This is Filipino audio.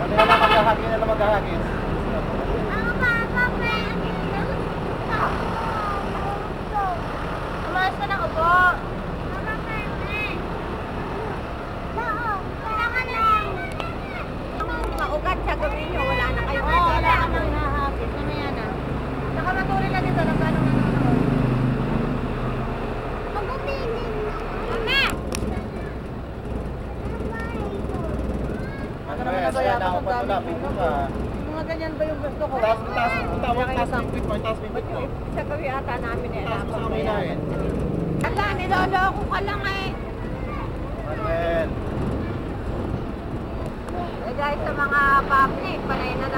Ano na maghahagis na maghahagis? Umayos ka na upo. Maugat siya gawin nyo, wala na kayo. Oo, wala ka nang hahapit. Mamaya na. Saka matuloy na dito, nagkano nanonood. Mag-upinin mo. Mama! Ano naman nabayaran ako patula, pinto ka. Mga ganyan ba yung gusto ko? Taas mo yung bit mo. Sa gawi ata namin eh. Taas mo sa kami namin. Ala, niloloko ka lang eh. Manuel. Eh guys, sa mga public, panay na